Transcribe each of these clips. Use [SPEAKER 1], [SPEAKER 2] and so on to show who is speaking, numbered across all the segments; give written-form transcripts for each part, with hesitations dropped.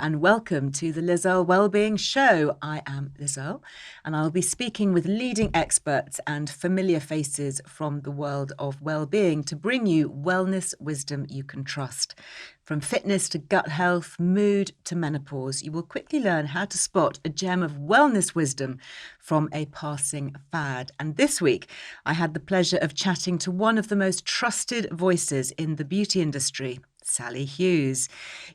[SPEAKER 1] and welcome to the Liz Earle Wellbeing Show. I am Liz Earle and I'll be speaking with leading experts and familiar faces from the world of well-being to bring you wellness wisdom you can trust. From fitness to gut health, mood to menopause, you will quickly learn how to spot a gem of wellness wisdom from a passing fad. And this week, I had the pleasure of chatting to one of the most trusted voices in the beauty industry, Sali Hughes.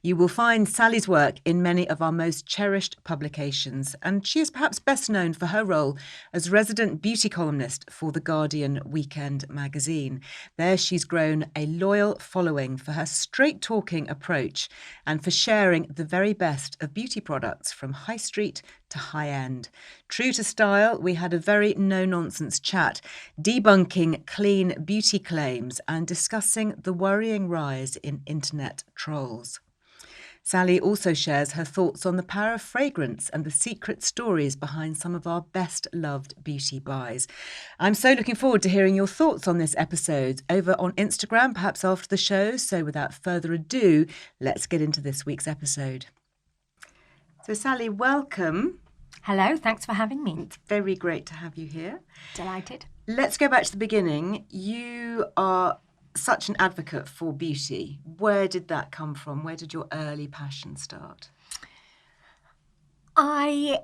[SPEAKER 1] You will find Sali's work in many of our most cherished publications, and she is perhaps best known for her role as resident beauty columnist for The Guardian weekend magazine. There she's grown a loyal following for her straight-talking approach and for sharing the very best of beauty products from high street to high end. True to style, we had a very no-nonsense chat, debunking clean beauty claims and discussing the worrying rise in internet trolls. Sali also shares her thoughts on the power of fragrance and the secret stories behind some of our best loved beauty buys. I'm so looking forward to hearing your thoughts on this episode over on Instagram, perhaps after the show. So without further ado, let's get into this week's episode. So Sali, welcome.
[SPEAKER 2] Hello, thanks for having me.
[SPEAKER 1] It's very great to have you here.
[SPEAKER 2] Delighted.
[SPEAKER 1] Let's go back to the beginning. You are such an advocate for beauty. Where did that come from? Where did your early passion start?
[SPEAKER 2] I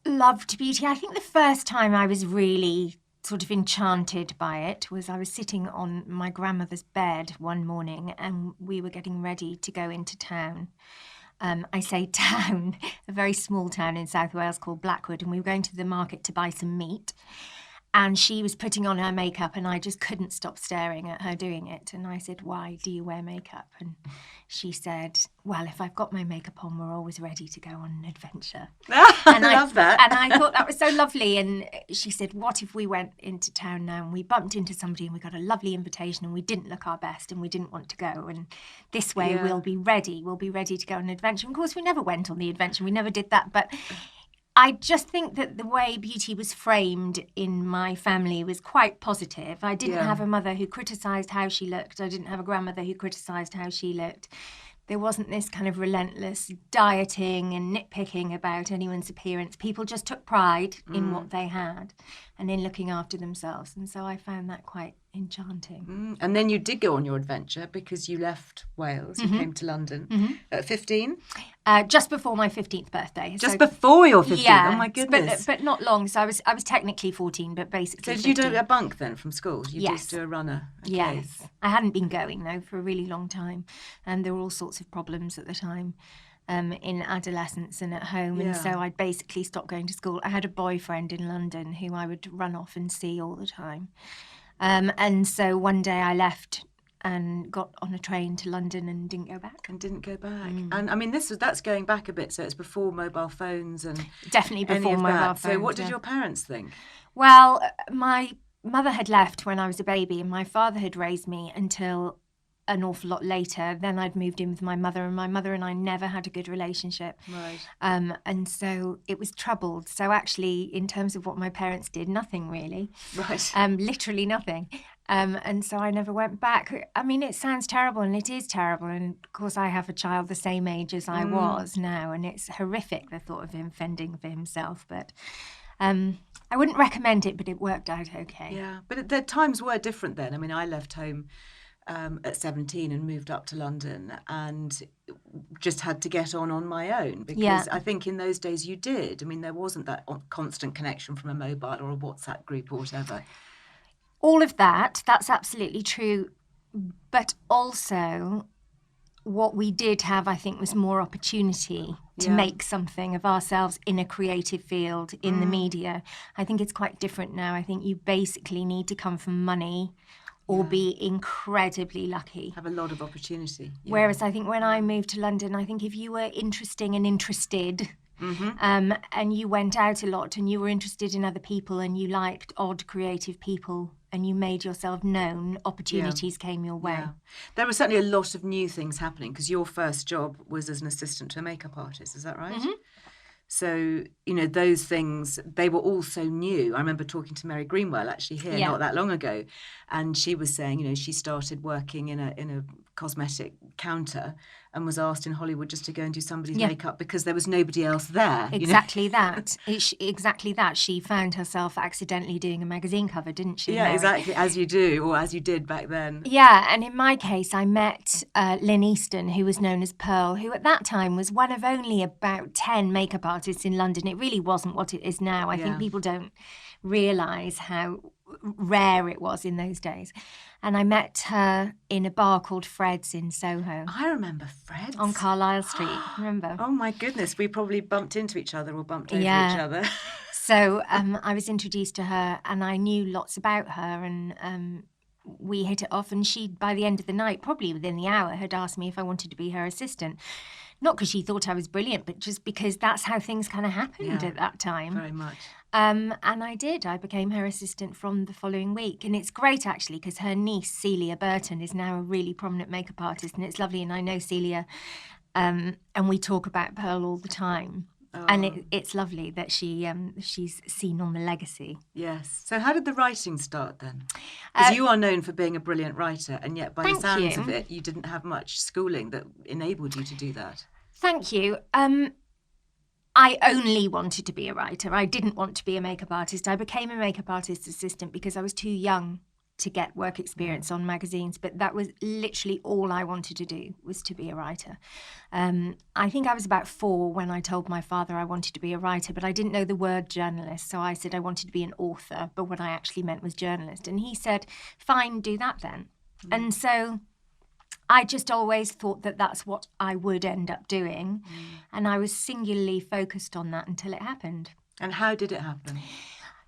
[SPEAKER 2] loved beauty. I think the first time I was really sort of enchanted by it was I was sitting on my grandmother's bed one morning and we were getting ready to go into town. I say town, a very small town in South Wales called Blackwood, and we were going to the market to buy some meat. And she was putting on her makeup and I just couldn't stop staring at her doing it. And I said, "Why do you wear makeup?" And she said, "Well, if I've got my makeup on, we're always ready to go on an adventure."
[SPEAKER 1] I love that.
[SPEAKER 2] And I thought that was so lovely. And she said, "What if we went into town now and we bumped into somebody and we got a lovely invitation and we didn't look our best and we didn't want to go? And this way we'll be ready. We'll be ready to go on an adventure." And of course, we never went on the adventure. We never did that. But I just think that the way beauty was framed in my family was quite positive. I didn't have a mother who criticised how she looked. I didn't have a grandmother who criticised how she looked. There wasn't this kind of relentless dieting and nitpicking about anyone's appearance. People just took pride in what they had and in looking after themselves. And so I found that quite enchanting.
[SPEAKER 1] And then you did go on your adventure because you left Wales. You came to London at 15?
[SPEAKER 2] Just before my 15th birthday.
[SPEAKER 1] Just before your 15th?
[SPEAKER 2] Yeah,
[SPEAKER 1] oh my goodness.
[SPEAKER 2] But not long. So I was technically 14, but basically
[SPEAKER 1] So did
[SPEAKER 2] 15.
[SPEAKER 1] you do a bunk then from school? You
[SPEAKER 2] Yes.
[SPEAKER 1] just do a runner? Okay.
[SPEAKER 2] Yes. I hadn't been going, though, for a really long time. And there were all sorts of problems at the time in adolescence and at home. And so I'd basically stopped going to school. I had a boyfriend in London who I would run off and see all the time. And so one day I left and got on a train to London and didn't go back.
[SPEAKER 1] And I mean, that's going back a bit. So it's before mobile phones and
[SPEAKER 2] definitely before mobile phones.
[SPEAKER 1] So what did your parents think?
[SPEAKER 2] Well, my mother had left when I was a baby and my father had raised me until an awful lot later. Then I'd moved in with my mother, and my mother and I never had a good relationship.
[SPEAKER 1] Right.
[SPEAKER 2] And so it was troubled. So actually, in terms of what my parents did, nothing really.
[SPEAKER 1] Right.
[SPEAKER 2] Literally nothing. And so I never went back. I mean, it sounds terrible, and it is terrible. And of course, I have a child the same age as I was now, and it's horrific, the thought of him fending for himself. But I wouldn't recommend it, but it worked out okay.
[SPEAKER 1] Yeah, but the times were different then. I mean, I left home at 17 and moved up to London and just had to get on my own because I think in those days you did. I mean, there wasn't that constant connection from a mobile or a WhatsApp group or whatever.
[SPEAKER 2] All of that, that's absolutely true. But also what we did have, I think, was more opportunity to make something of ourselves in a creative field, in the media. I think it's quite different now. I think you basically need to come from money or be incredibly lucky.
[SPEAKER 1] Have a lot of opportunity. Yeah.
[SPEAKER 2] Whereas I think when I moved to London, I think if you were interesting and interested, and you went out a lot and you were interested in other people and you liked odd creative people and you made yourself known, opportunities came your way.
[SPEAKER 1] Yeah. There were certainly a lot of new things happening because your first job was as an assistant to a makeup artist, is that right? So, you know, those things, they were all so new. I remember talking to Mary Greenwell actually here not that long ago. And she was saying, you know, she started working in a cosmetic counter and was asked in Hollywood just to go and do somebody's
[SPEAKER 2] Yeah.
[SPEAKER 1] makeup because there was nobody else there.
[SPEAKER 2] Exactly that. Exactly that. She found herself accidentally doing a magazine cover, didn't she?
[SPEAKER 1] Yeah,
[SPEAKER 2] Mary?
[SPEAKER 1] exactly, as you do, or as you did back then.
[SPEAKER 2] Yeah, and in my case, I met Lynn Easton, who was known as Pearl, who at that time was one of only about 10 makeup artists in London. It really wasn't what it is now. I think people don't realise how rare it was in those days. And I met her in a bar called Fred's in Soho.
[SPEAKER 1] I remember Fred's.
[SPEAKER 2] On Carlisle Street, remember?
[SPEAKER 1] Oh my goodness, we probably bumped into each other or bumped over each other.
[SPEAKER 2] So I was introduced to her and I knew lots about her, and we hit it off, and she, by the end of the night, probably within the hour, had asked me if I wanted to be her assistant. Not because she thought I was brilliant, but just because that's how things kind of happened at that time.
[SPEAKER 1] Very much.
[SPEAKER 2] And I did. I became her assistant from the following week. And it's great, actually, because her niece, Celia Burton, is now a really prominent makeup artist. And it's lovely. And I know Celia, and we talk about Pearl all the time. Oh. And it's lovely that she's seen on the legacy.
[SPEAKER 1] Yes. So how did the writing start then? Because you are known for being a brilliant writer, and yet by the sounds of it, you didn't have much schooling that enabled you to do that.
[SPEAKER 2] Thank you. I only wanted to be a writer. I didn't want to be a makeup artist. I became a makeup artist assistant because I was too young to get work experience on magazines, but that was literally all I wanted to do, was to be a writer. I think I was about 4 when I told my father I wanted to be a writer, but I didn't know the word journalist, so I said I wanted to be an author, but what I actually meant was journalist. And he said, fine, do that then. And so I just always thought that that's what I would end up doing, and I was singularly focused on that until it happened.
[SPEAKER 1] And how did it happen?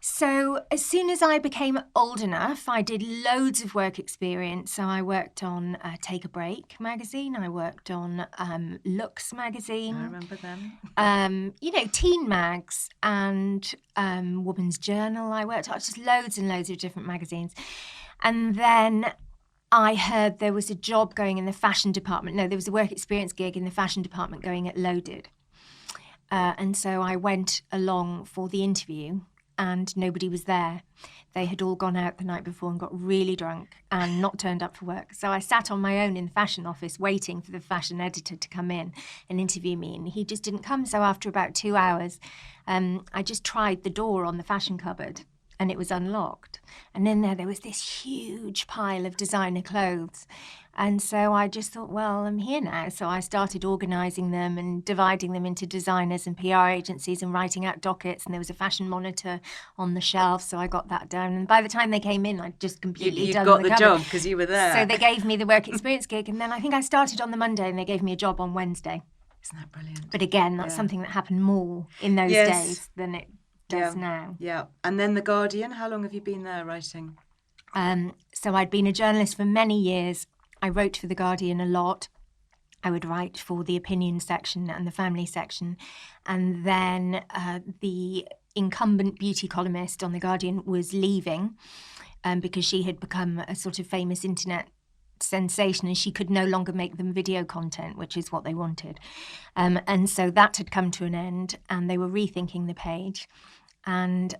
[SPEAKER 2] So as soon as I became old enough, I did loads of work experience. So I worked on Take a Break magazine. I worked on Looks magazine.
[SPEAKER 1] I remember them.
[SPEAKER 2] Teen mags and Woman's Journal. I worked on just loads and loads of different magazines. And then I heard there was a job going in the fashion department. No, there was a work experience gig in the fashion department going at Loaded. And so I went along for the interview, and nobody was there. They had all gone out the night before and got really drunk and not turned up for work. So I sat on my own in the fashion office waiting for the fashion editor to come in and interview me, and he just didn't come. So after about 2 hours, I just tried the door on the fashion cupboard, and it was unlocked. And in there was this huge pile of designer clothes. And so I just thought, well, I'm here now. So I started organising them and dividing them into designers and PR agencies and writing out dockets. And there was a fashion monitor on the shelf, so I got that down. And by the time they came in, I'd just completely done
[SPEAKER 1] the job because you were there.
[SPEAKER 2] So they gave me the work experience gig. And then I think I started on the Monday and they gave me a job on Wednesday.
[SPEAKER 1] Isn't that brilliant?
[SPEAKER 2] But again, that's something that happened more in those days than it does now.
[SPEAKER 1] Yeah. And then The Guardian, how long have you been there writing?
[SPEAKER 2] So I'd been a journalist for many years. I wrote for The Guardian a lot. I would write for the opinion section and the family section. And then the incumbent beauty columnist on The Guardian was leaving because she had become a sort of famous internet sensation and she could no longer make them video content, which is what they wanted. And so that had come to an end and they were rethinking the page. And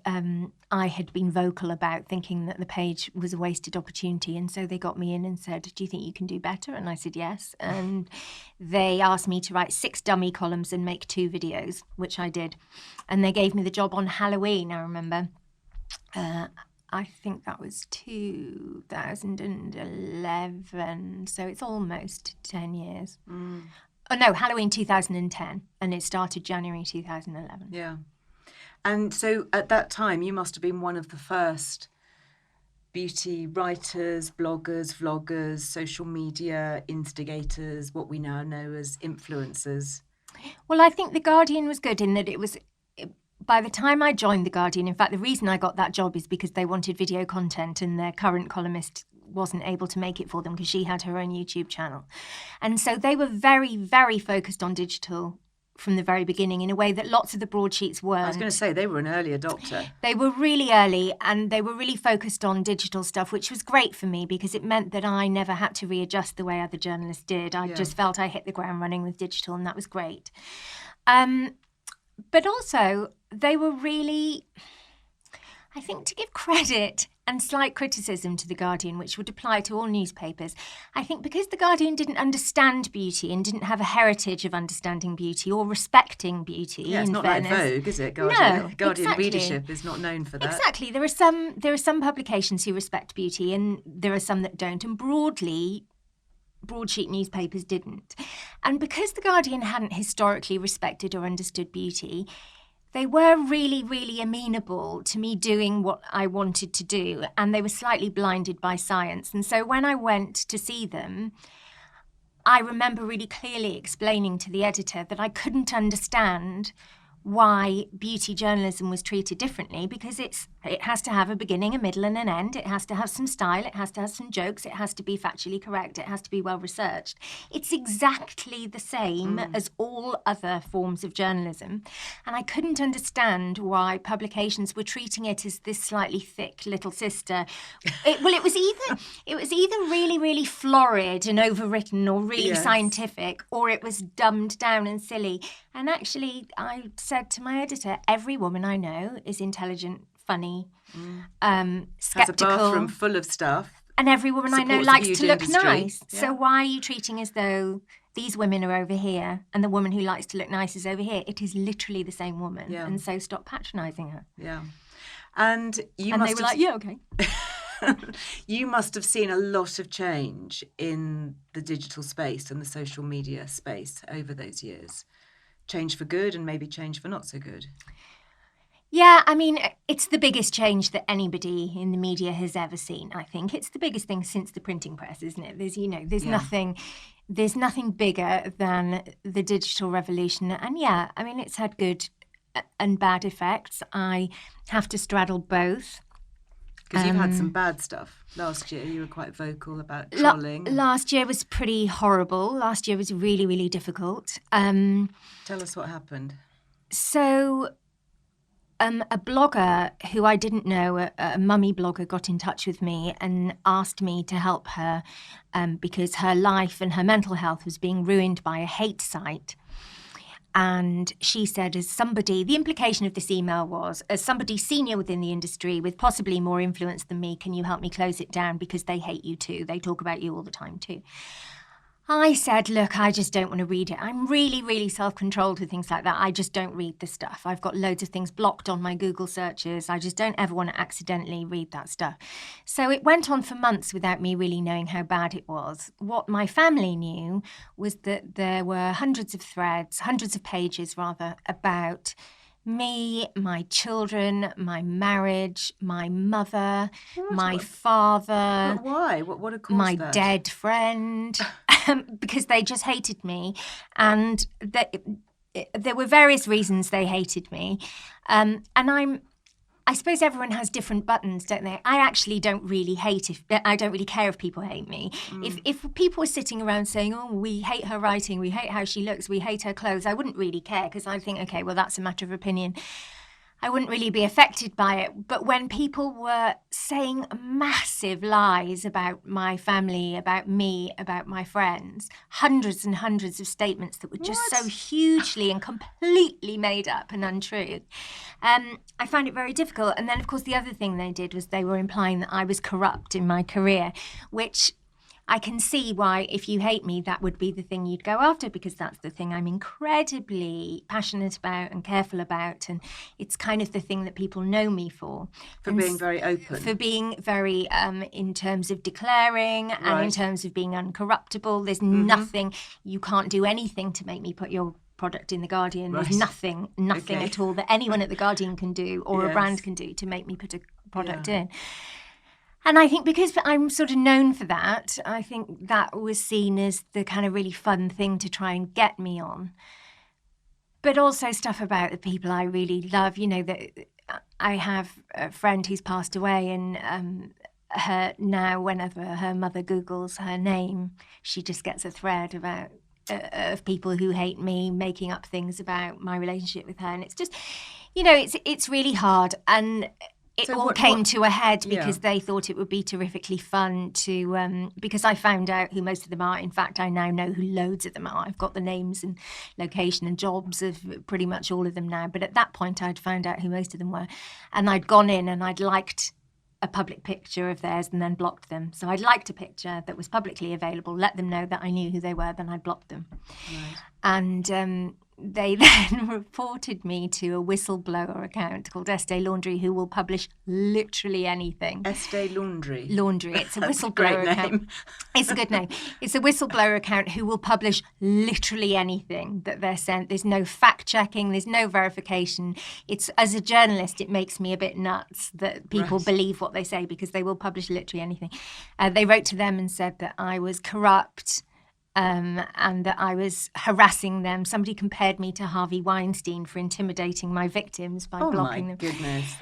[SPEAKER 2] I had been vocal about thinking that the page was a wasted opportunity. And so they got me in and said, do you think you can do better? And I said, yes. And they asked me to write 6 dummy columns and make 2 videos, which I did. And they gave me the job on Halloween, I remember. I think that was 2011. So it's almost 10 years. Oh, no, Halloween 2010. And it started January 2011.
[SPEAKER 1] Yeah. And so at that time, you must have been one of the first beauty writers, bloggers, vloggers, social media instigators, what we now know as influencers.
[SPEAKER 2] Well, I think The Guardian was good in that it was, by the time I joined The Guardian, in fact, the reason I got that job is because they wanted video content and their current columnist wasn't able to make it for them because she had her own YouTube channel. And so they were very, very focused on digital from the very beginning in a way that lots of the broadsheets weren't.
[SPEAKER 1] I was going to say, they were an early adopter.
[SPEAKER 2] They were really early and they were really focused on digital stuff, which was great for me because it meant that I never had to readjust the way other journalists did. I just felt I hit the ground running with digital and that was great. But also, they were really, I think to give credit, and slight criticism to The Guardian, which would apply to all newspapers. I think because The Guardian didn't understand beauty and didn't have a heritage of understanding beauty or respecting beauty.
[SPEAKER 1] Yeah, it's
[SPEAKER 2] in
[SPEAKER 1] not
[SPEAKER 2] fairness,
[SPEAKER 1] like Vogue, is it? Guardian,
[SPEAKER 2] No,
[SPEAKER 1] Guardian
[SPEAKER 2] exactly.
[SPEAKER 1] readership is not known for that.
[SPEAKER 2] Exactly. There are some publications who respect beauty, and there are some that don't. And broadsheet newspapers didn't. And because The Guardian hadn't historically respected or understood beauty, they were really, really amenable to me doing what I wanted to do, and they were slightly blinded by science. And so when I went to see them, I remember really clearly explaining to the editor that I couldn't understand why beauty journalism was treated differently, because it has to have a beginning, a middle and an end. It has to have some style. It has to have some jokes. It has to be factually correct. It has to be well researched. It's exactly the same as all other forms of journalism. And I couldn't understand why publications were treating it as this slightly thick little sister. It was either really, really florid and overwritten or really scientific, or it was dumbed down and silly. And actually, I said to my editor, every woman I know is intelligent, funny, skeptical.
[SPEAKER 1] Has a bathroom full of stuff.
[SPEAKER 2] And every woman I know likes to look nice.
[SPEAKER 1] Yeah.
[SPEAKER 2] So why are you treating as though these women are over here and the woman who likes to look nice is over here? It is literally the same woman.
[SPEAKER 1] Yeah.
[SPEAKER 2] And so stop patronising her.
[SPEAKER 1] Yeah. And
[SPEAKER 2] they were like, yeah, okay.
[SPEAKER 1] You must have seen a lot of change in the digital space and the social media space over those years. Change for good and maybe change for not so good.
[SPEAKER 2] Yeah, I mean, it's the biggest change that anybody in the media has ever seen, I think. It's the biggest thing since the printing press, isn't it? There's nothing bigger than the digital revolution. And yeah, I mean, it's had good and bad effects. I have to straddle both.
[SPEAKER 1] Because you've had some bad stuff. Last year, you were quite vocal about trolling.
[SPEAKER 2] Last year was pretty horrible. Last year was really, really difficult.
[SPEAKER 1] Tell us what happened.
[SPEAKER 2] So a blogger who I didn't know, a mummy blogger, got in touch with me and asked me to help her because her life and her mental health was being ruined by a hate site. And she said, the implication of this email was, as somebody senior within the industry with possibly more influence than me, can you help me close it down because they hate you too? They talk about you all the time too. I said, look, I just don't want to read it. I'm really, really self-controlled with things like that. I just don't read the stuff. I've got loads of things blocked on my Google searches. I just don't ever want to accidentally read that stuff. So it went on for months without me really knowing how bad it was. What my family knew was that there were hundreds of pages about me, my children, my marriage, my mother, my father.
[SPEAKER 1] But why? What had caused
[SPEAKER 2] my
[SPEAKER 1] that?
[SPEAKER 2] Dead friend, because they just hated me. And there were various reasons they hated me. And I suppose everyone has different buttons, don't they? I actually don't really care if people hate me. If people were sitting around saying, oh, we hate her writing, we hate how she looks, we hate her clothes, I wouldn't really care, because I think, okay, well, that's a matter of opinion. I wouldn't really be affected by it. But when people were saying massive lies about my family, about me, about my friends, hundreds and hundreds of statements that were just so hugely and completely made up and untrue, I found it very difficult. And then, of course, the other thing they did was they were implying that I was corrupt in my career, which I can see why, if you hate me, that would be the thing you'd go after, because that's the thing I'm incredibly passionate about and careful about. And it's kind of the thing that people know me for.
[SPEAKER 1] For being very open.
[SPEAKER 2] For being very, in terms of declaring and in terms of being uncorruptible. There's nothing, you can't do anything to make me put your product in The Guardian. There's nothing at all that anyone at The Guardian can do or a brand can do to make me put a product in. And I think because I'm sort of known for that, I think that was seen as the kind of really fun thing to try and get me on. But also stuff about the people I really love. You know, that I have a friend who's passed away, and her now, whenever her mother Googles her name, she just gets a thread about of people who hate me, making up things about my relationship with her. And it's just, you know, it's really hard. And it all came to a head because they thought it would be terrifically fun to, because I found out who most of them are. In fact, I now know who loads of them are. I've got the names and location and jobs of pretty much all of them now. But at that point, I'd found out who most of them were. And I'd gone in and I'd liked a public picture of theirs and then blocked them. So I'd liked a picture that was publicly available, let them know that I knew who they were, then I blocked them.
[SPEAKER 1] Right.
[SPEAKER 2] And they then reported me to a whistleblower account called Estee Laundry, who will publish literally anything.
[SPEAKER 1] Estee Laundry.
[SPEAKER 2] Laundry. It's a whistleblower
[SPEAKER 1] Great
[SPEAKER 2] account.
[SPEAKER 1] name.
[SPEAKER 2] It's a good name. It's a whistleblower account who will publish literally anything that they're sent. There's no fact checking. There's no verification. It's, as a journalist, it makes me a bit nuts that people believe what they say, because they will publish literally anything. They wrote to them and said that I was corrupt. And that I was harassing them. Somebody compared me to Harvey Weinstein for intimidating my victims by blocking them.
[SPEAKER 1] Oh my goodness.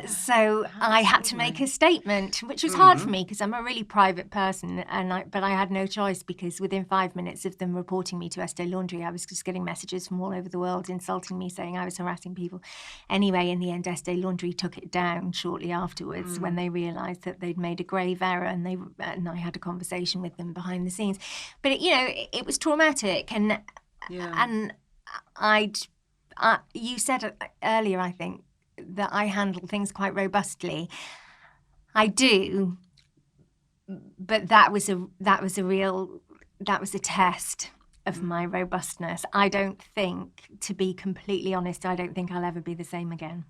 [SPEAKER 2] So I had to make a statement, which was hard for me because I'm a really private person, but I had no choice, because within 5 minutes of them reporting me to Estee Laundry, I was just getting messages from all over the world insulting me, saying I was harassing people. Anyway, in the end, Estee Laundry took it down shortly afterwards when they realised that they'd made a grave error, and I had a conversation with them behind the scenes. But it was traumatic, and you said earlier, I think, that I handle things quite robustly. I do, but that was a test of my robustness. I don't think, to be completely honest, I don't think I'll ever be the same again.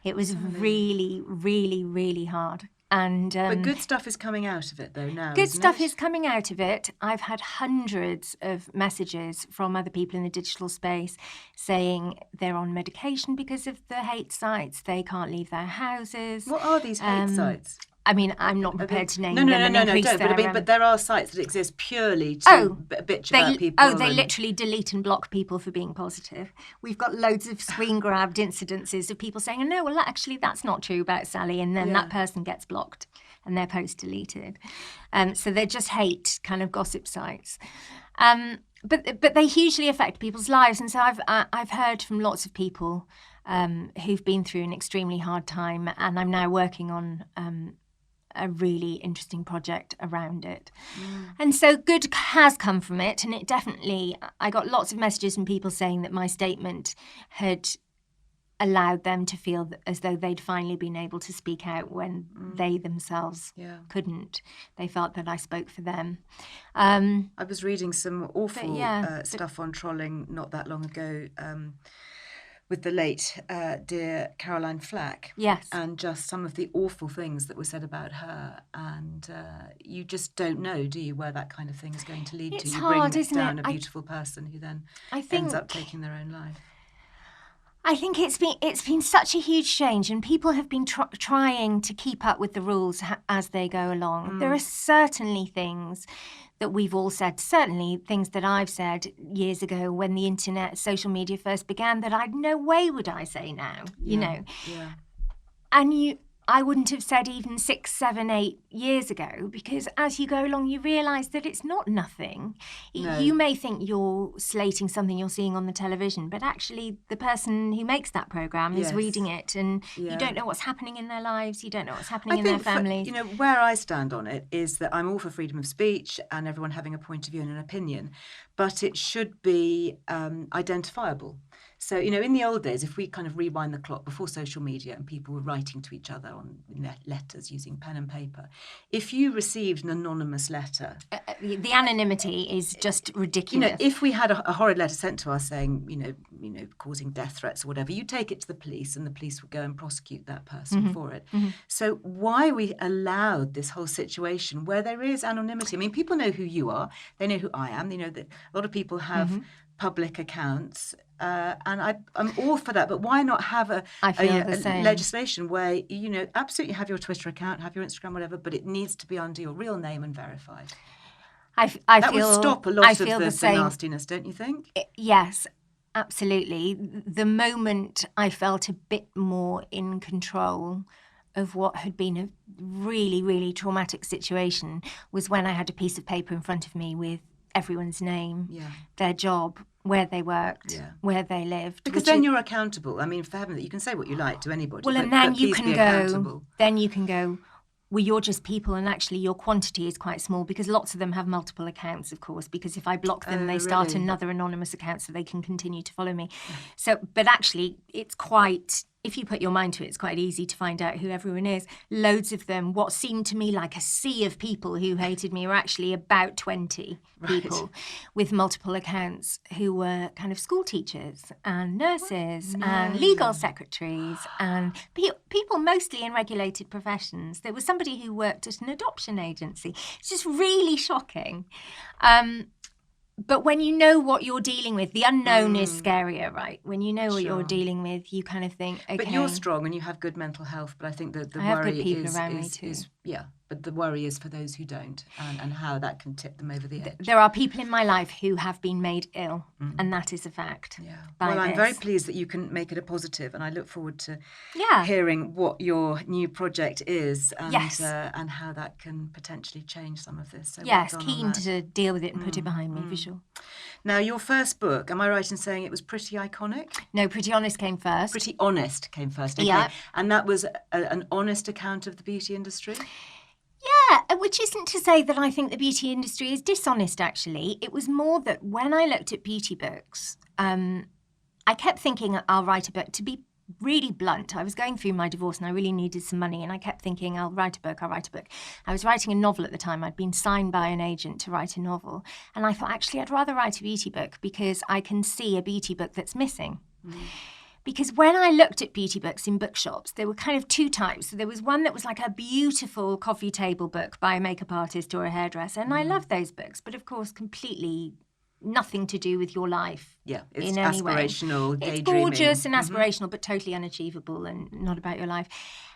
[SPEAKER 2] It was really, really, really hard. But
[SPEAKER 1] good stuff is coming out of it, though, now.
[SPEAKER 2] Good stuff is coming out of it. I've had hundreds of messages from other people in the digital space saying they're on medication because of the hate sites. They can't leave their houses.
[SPEAKER 1] What are these hate sites?
[SPEAKER 2] I mean, I'm not prepared to name them.
[SPEAKER 1] No, don't. But there are sites that exist purely to bitch about people.
[SPEAKER 2] They literally delete and block people for being positive. We've got loads of screen-grabbed incidences of people saying, no, well, actually, that's not true about Sally, and then that person gets blocked and their post deleted. So they're just hate kind of gossip sites. But they hugely affect people's lives. And so I've heard from lots of people who've been through an extremely hard time, and I'm now working on a really interesting project around it. And so good has come from it, and it definitely, I got lots of messages from people saying that my statement had allowed them to feel as though they'd finally been able to speak out when they themselves couldn't. They felt that I spoke for them.
[SPEAKER 1] I was reading some awful stuff on trolling not that long ago, with the late dear Caroline Flack.
[SPEAKER 2] Yes.
[SPEAKER 1] And just some of the awful things that were said about her. And you just don't know, do you, where that kind of thing is going to lead to. You
[SPEAKER 2] hard,
[SPEAKER 1] bring
[SPEAKER 2] isn't
[SPEAKER 1] down
[SPEAKER 2] it?
[SPEAKER 1] a beautiful person who then ends up taking their own life.
[SPEAKER 2] I think it's been such a huge change, and people have been trying to keep up with the rules as they go along. There are certainly things that we've all said, certainly things that I've said years ago when the internet, social media first began, that I'd no way would I say now, you know.
[SPEAKER 1] Yeah.
[SPEAKER 2] And I wouldn't have said even 6, 7, 8 years ago, because as you go along, you realise that it's not nothing.
[SPEAKER 1] No.
[SPEAKER 2] You may think you're slating something you're seeing on the television, but actually the person who makes that programme is reading it, and you don't know what's happening in their lives, you don't know what's happening in their families.
[SPEAKER 1] Where I stand on it is that I'm all for freedom of speech and everyone having a point of view and an opinion, but it should be identifiable. So, in the old days, if we kind of rewind the clock before social media and people were writing to each other on letters using pen and paper, if you received an anonymous letter...
[SPEAKER 2] the anonymity is just ridiculous.
[SPEAKER 1] If we had a horrid letter sent to us saying, causing death threats or whatever, you take it to the police and the police would go and prosecute that person for it. So why we allowed this whole situation where there is anonymity? I mean, people know who you are. They know who I am. They know that a lot of people have public accounts. And I'm all for that, but why not have a legislation where absolutely have your Twitter account, have your Instagram, whatever, but it needs to be under your real name and verified. That would stop a lot of the nastiness, don't you think?
[SPEAKER 2] Yes, absolutely. The moment I felt a bit more in control of what had been a really, really traumatic situation was when I had a piece of paper in front of me with everyone's name, their job, where they worked, where they lived.
[SPEAKER 1] Because then you're accountable. I mean, for heaven, you can say what you like to anybody.
[SPEAKER 2] Well, and then you can go, well, you're just people, and actually your quantity is quite small, because lots of them have multiple accounts, of course, because if I block them, they start another anonymous account so they can continue to follow me. So, but actually, it's quite if you put your mind to it, it's quite easy to find out who everyone is. Loads of them, what seemed to me like a sea of people who hated me, were actually about 20 people with multiple accounts who were kind of school teachers and nurses and legal secretaries and people mostly in regulated professions. There was somebody who worked at an adoption agency. It's just really shocking. But when you know what you're dealing with, the unknown is scarier, right? When you know what you're dealing with, you kind of think, okay.
[SPEAKER 1] But you're strong and you have good mental health. But I think that the
[SPEAKER 2] I have
[SPEAKER 1] worry
[SPEAKER 2] good people around me too.
[SPEAKER 1] But the worry is for those who don't, and how that can tip them over the edge.
[SPEAKER 2] There are people in my life who have been made ill, and that is a fact.
[SPEAKER 1] Yeah. Well, I'm very pleased that you can make it a positive, and I look forward to hearing what your new project is and how that can potentially change some of this. So
[SPEAKER 2] yes, keen to deal with it and put it behind me, for sure.
[SPEAKER 1] Now, your first book, am I right in saying it was Pretty Iconic?
[SPEAKER 2] No, Pretty Honest came first.
[SPEAKER 1] Pretty Honest came first, okay.
[SPEAKER 2] Yeah.
[SPEAKER 1] And that was an honest account of the beauty industry?
[SPEAKER 2] Yeah, which isn't to say that I think the beauty industry is dishonest, actually. It was more that when I looked at beauty books, I kept thinking I'll write a book. To be really blunt, I was going through my divorce and I really needed some money, and I kept thinking, I'll write a book. I was writing a novel at the time. I'd been signed by an agent to write a novel. And I thought, actually, I'd rather write a beauty book because I can see a beauty book that's missing. Because when I looked at beauty books in bookshops, there were kind of two types. So there was one that was like a beautiful coffee table book by a makeup artist or a hairdresser. And I love those books, but of course, completely nothing to do with your life.
[SPEAKER 1] Yeah, it's
[SPEAKER 2] in any
[SPEAKER 1] aspirational,
[SPEAKER 2] way.
[SPEAKER 1] daydreaming.
[SPEAKER 2] It's gorgeous and aspirational, but totally unachievable and not about your life.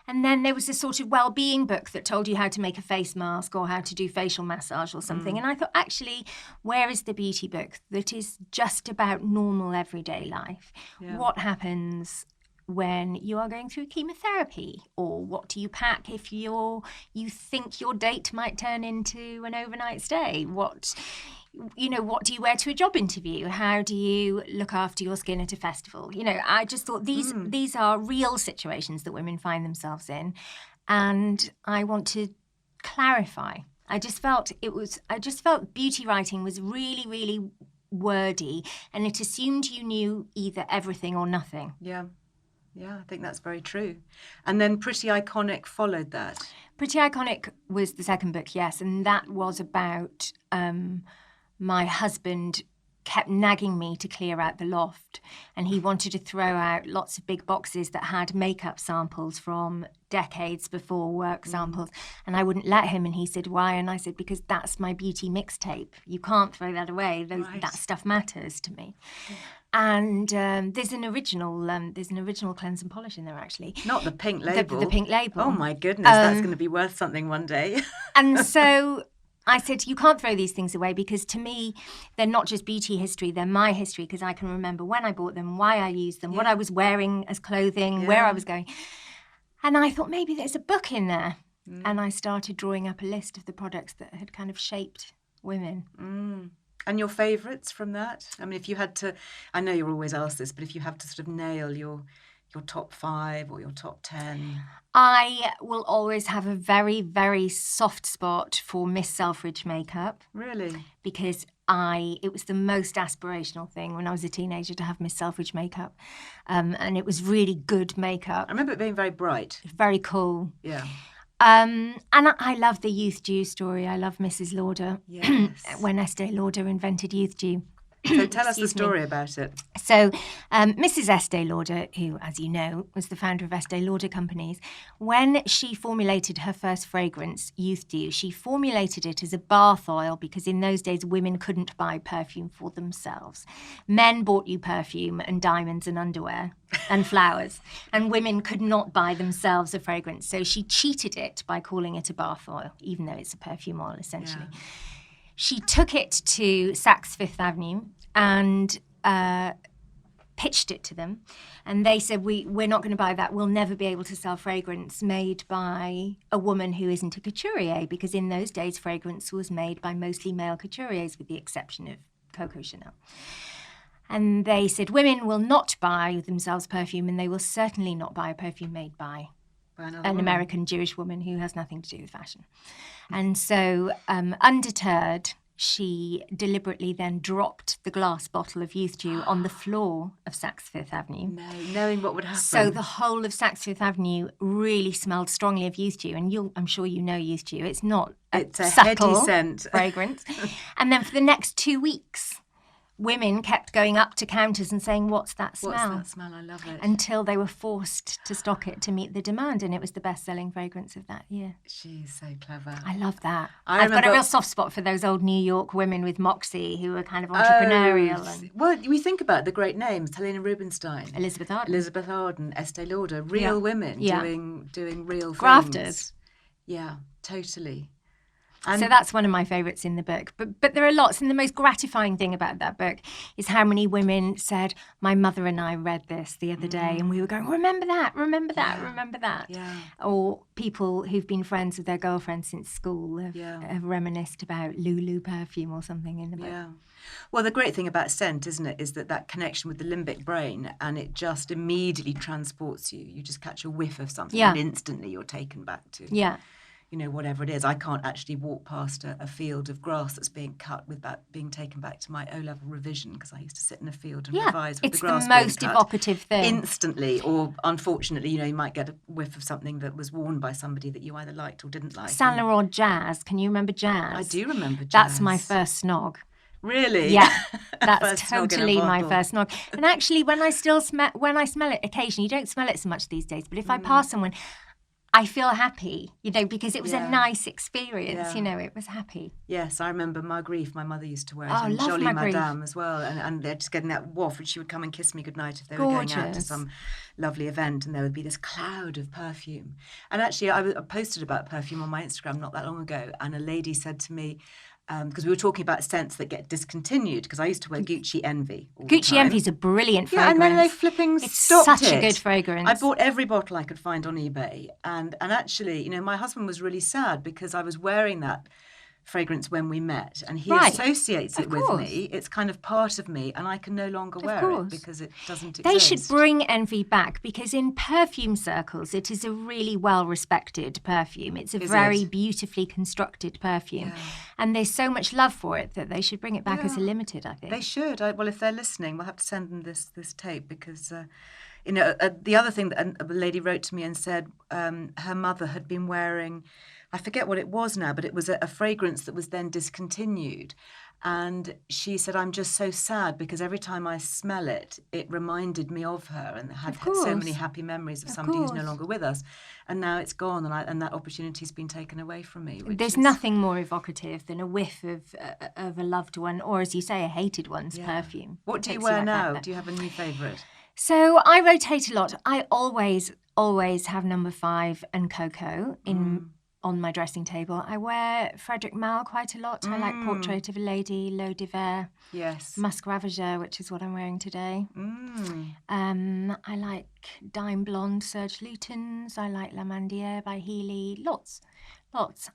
[SPEAKER 2] And then there was a sort of well-being book that told you how to make a face mask or how to do facial massage or something. And I thought, actually, where is the beauty book that is just about normal everyday life? Yeah. What happens when you are going through chemotherapy? Or what do you pack if you think your date might turn into an overnight stay? What do you wear to a job interview? How do you look after your skin at a festival? I just thought these are real situations that women find themselves in, and I want to clarify. I just felt beauty writing was really, really wordy, and it assumed you knew either everything or nothing.
[SPEAKER 1] Yeah, I think that's very true. And then Pretty Iconic followed that.
[SPEAKER 2] Pretty Iconic was the second book, yes, and that was about my husband kept nagging me to clear out the loft, and he wanted to throw out lots of big boxes that had makeup samples from decades before, work samples, and I wouldn't let him, and he said, why? And I said, because that's my beauty mixtape. You can't throw that away. That stuff matters to me. And there's an original cleanse and polish in there, actually.
[SPEAKER 1] Not the pink label.
[SPEAKER 2] The pink label.
[SPEAKER 1] Oh my goodness, that's going to be worth something one day.
[SPEAKER 2] And so I said, you can't throw these things away, because to me, they're not just beauty history, they're my history, because I can remember when I bought them, why I used them, what I was wearing as clothing, where I was going. And I thought, maybe there's a book in there. And I started drawing up a list of the products that had kind of shaped women.
[SPEAKER 1] And your favourites from that? I mean, if you had to, I know you're always asked this, but if you have to sort of nail your top 5 or your top 10?
[SPEAKER 2] I will always have a very, very soft spot for Miss Selfridge makeup.
[SPEAKER 1] Really?
[SPEAKER 2] Because it was the most aspirational thing when I was a teenager to have Miss Selfridge makeup. And it was really good makeup.
[SPEAKER 1] I remember it being very bright.
[SPEAKER 2] Very cool.
[SPEAKER 1] Yeah.
[SPEAKER 2] And I love the Youth Dew story. I love Mrs. Lauder.
[SPEAKER 1] Yes.
[SPEAKER 2] When Estee Lauder invented Youth Dew.
[SPEAKER 1] So tell us the story about it.
[SPEAKER 2] So Mrs. Estee Lauder, who, as you know, was the founder of Estee Lauder Companies, when she formulated her first fragrance, Youth Dew, she formulated it as a bath oil because in those days women couldn't buy perfume for themselves. Men bought you perfume and diamonds and underwear and flowers, and women could not buy themselves a fragrance. So she cheated it by calling it a bath oil, even though it's a perfume oil, essentially. Yeah. She took it to Saks Fifth Avenue and pitched it to them. And they said, we're not going to buy that. We'll never be able to sell fragrance made by a woman who isn't a couturier, because in those days, fragrance was made by mostly male couturiers, with the exception of Coco Chanel. And they said, women will not buy themselves perfume, and they will certainly not buy a perfume made by an American Jewish woman who has nothing to do with fashion. And so, undeterred, she deliberately then dropped the glass bottle of Youth Dew on the floor of Saks Fifth Avenue.
[SPEAKER 1] No, knowing what would happen.
[SPEAKER 2] So the whole of Saks Fifth Avenue really smelled strongly of Youth Dew, and I'm sure you know Youth Dew. It's not
[SPEAKER 1] it's a
[SPEAKER 2] subtle
[SPEAKER 1] heady scent.
[SPEAKER 2] fragrance. And then for the next 2 weeks, women kept going up to counters and saying, "What's that smell?"
[SPEAKER 1] What's that smell? I love it.
[SPEAKER 2] Until they were forced to stock it to meet the demand, and it was the best-selling fragrance of that year.
[SPEAKER 1] She's so clever.
[SPEAKER 2] I love that.
[SPEAKER 1] I've
[SPEAKER 2] got a real soft spot for those old New York women with moxie who were kind of entrepreneurial.
[SPEAKER 1] Well, we think about the great names: Helena Rubinstein,
[SPEAKER 2] Elizabeth Arden,
[SPEAKER 1] Estee Lauder, real women doing real
[SPEAKER 2] grafters.
[SPEAKER 1] things. Yeah, totally.
[SPEAKER 2] So that's one of my favourites in the book. But there are lots. And the most gratifying thing about that book is how many women said, "My mother and I read this the other day," and we were going, remember that, remember that.
[SPEAKER 1] Yeah.
[SPEAKER 2] Or people who've been friends with their girlfriends since school have reminisced about Lulu perfume or something in the book.
[SPEAKER 1] Yeah. Well, the great thing about scent, isn't it, is that connection with the limbic brain, and it just immediately transports you. You just catch a whiff of something and instantly you're taken back to.
[SPEAKER 2] Yeah.
[SPEAKER 1] You know, whatever it is. I can't actually walk past a field of grass that's being cut without being taken back to my O-level revision, because I used to sit in a field and revise with the grass
[SPEAKER 2] it's the most
[SPEAKER 1] being cut
[SPEAKER 2] evocative thing.
[SPEAKER 1] Instantly, or unfortunately, you might get a whiff of something that was worn by somebody that you either liked or didn't like.
[SPEAKER 2] Saint Laurent Jazz. Can you remember Jazz?
[SPEAKER 1] I do remember Jazz.
[SPEAKER 2] That's my first snog.
[SPEAKER 1] Really?
[SPEAKER 2] Yeah, that's
[SPEAKER 1] First snog in a
[SPEAKER 2] totally my
[SPEAKER 1] bottle.
[SPEAKER 2] first snog. And actually, when I smell it occasionally, you don't smell it so much these days, but if I pass someone, I feel happy, because it was a nice experience, it was happy.
[SPEAKER 1] Yes, I remember Margrief, my mother used to wear it,
[SPEAKER 2] Oh,
[SPEAKER 1] and
[SPEAKER 2] love
[SPEAKER 1] Jolie
[SPEAKER 2] Margrief.
[SPEAKER 1] Madame as well, and they're just getting that waft, and she would come and kiss me goodnight if they were going out to
[SPEAKER 2] Gorgeous.
[SPEAKER 1] some lovely event, and there would be this cloud of perfume. And actually, I posted about perfume on my Instagram not that long ago, and a lady said to me, because we were talking about scents that get discontinued, because I used to wear Gucci Envy all the
[SPEAKER 2] Gucci
[SPEAKER 1] time.
[SPEAKER 2] Envy's a brilliant
[SPEAKER 1] Yeah,
[SPEAKER 2] fragrance.
[SPEAKER 1] and then they flipping
[SPEAKER 2] It's
[SPEAKER 1] stopped
[SPEAKER 2] such a
[SPEAKER 1] it.
[SPEAKER 2] good fragrance.
[SPEAKER 1] I bought every bottle I could find on eBay, and actually, my husband was really sad because I was wearing that fragrance when we met, and he associates it with me. It's kind of part of me, and I can no longer wear it because it doesn't exist.
[SPEAKER 2] They should bring Envy back, because in perfume circles, it is a really well-respected perfume. It's a very beautifully constructed perfume.
[SPEAKER 1] Yeah.
[SPEAKER 2] And there's so much love for it that they should bring it back as a limited, I think.
[SPEAKER 1] They should. Well, if they're listening, we'll have to send them this tape, because the other thing that a lady wrote to me and said her mother had been wearing, I forget what it was now, but it was a fragrance that was then discontinued. And she said, "I'm just so sad, because every time I smell it, it reminded me of her, and had so many happy memories of somebody who's no longer with us. And now it's gone, and that opportunity's been taken away from me."
[SPEAKER 2] There's nothing more evocative than a whiff of a loved one, or as you say, a hated one's perfume.
[SPEAKER 1] What do you wear now? Do you have a new favourite?
[SPEAKER 2] So I rotate a lot. I always have number 5 and Coco on my dressing table. I wear Frederic Malle quite a lot. I like Portrait of a Lady, L'Eau d'Hiver.
[SPEAKER 1] Yes.
[SPEAKER 2] Musk Ravageur, which is what I'm wearing today. I like Dime Blonde Serge Lutens. I like La Mandière by Healy. Lots.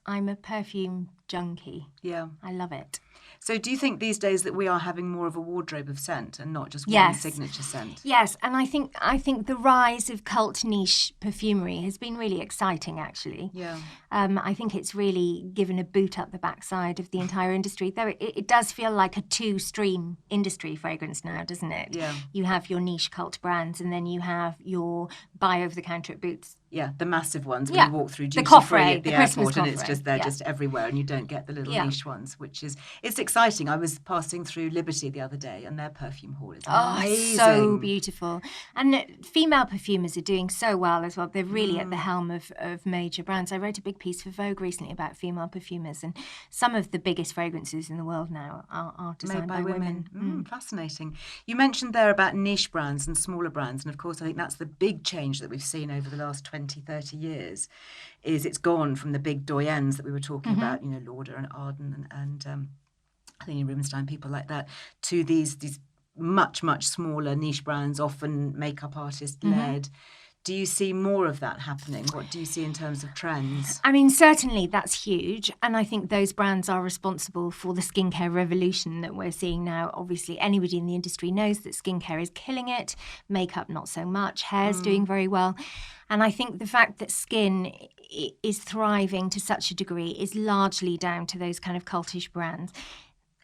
[SPEAKER 2] I'm a perfume junkie.
[SPEAKER 1] Yeah.
[SPEAKER 2] I love it.
[SPEAKER 1] So do you think these days that we are having more of a wardrobe of scent and not just one signature scent?
[SPEAKER 2] Yes, and I think the rise of cult niche perfumery has been really exciting, actually.
[SPEAKER 1] Yeah.
[SPEAKER 2] I think it's really given a boot up the backside of the entire industry, though it does feel like a two-stream industry fragrance now, doesn't it?
[SPEAKER 1] Yeah.
[SPEAKER 2] You have your niche cult brands, and then you have your buy over-the-counter at Boots.
[SPEAKER 1] Yeah, the massive ones when you walk through duty free at the
[SPEAKER 2] Christmas
[SPEAKER 1] airport, and it's
[SPEAKER 2] coffret,
[SPEAKER 1] just just everywhere, and you don't get the little niche ones, it's exciting. I was passing through Liberty the other day, and their perfume hall is amazing.
[SPEAKER 2] So beautiful. And female perfumers are doing so well as well. They're really at the helm of major brands. I wrote a big piece for Vogue recently about female perfumers, and some of the biggest fragrances in the world now are designed by women.
[SPEAKER 1] Fascinating. You mentioned there about niche brands and smaller brands, and of course I think that's the big change that we've seen over the last 20, 30 years, is it's gone from the big doyens that we were talking about, Lauder and Arden and Helena Rubinstein, people like that, to these much, much smaller niche brands, often makeup artist-led. Do you see more of that happening? What do you see in terms of trends?
[SPEAKER 2] I mean, certainly that's huge. And I think those brands are responsible for the skincare revolution that we're seeing now. Obviously, anybody in the industry knows that skincare is killing it. Makeup, not so much. Hair's doing very well. And I think the fact that skin is thriving to such a degree is largely down to those kind of cultish brands.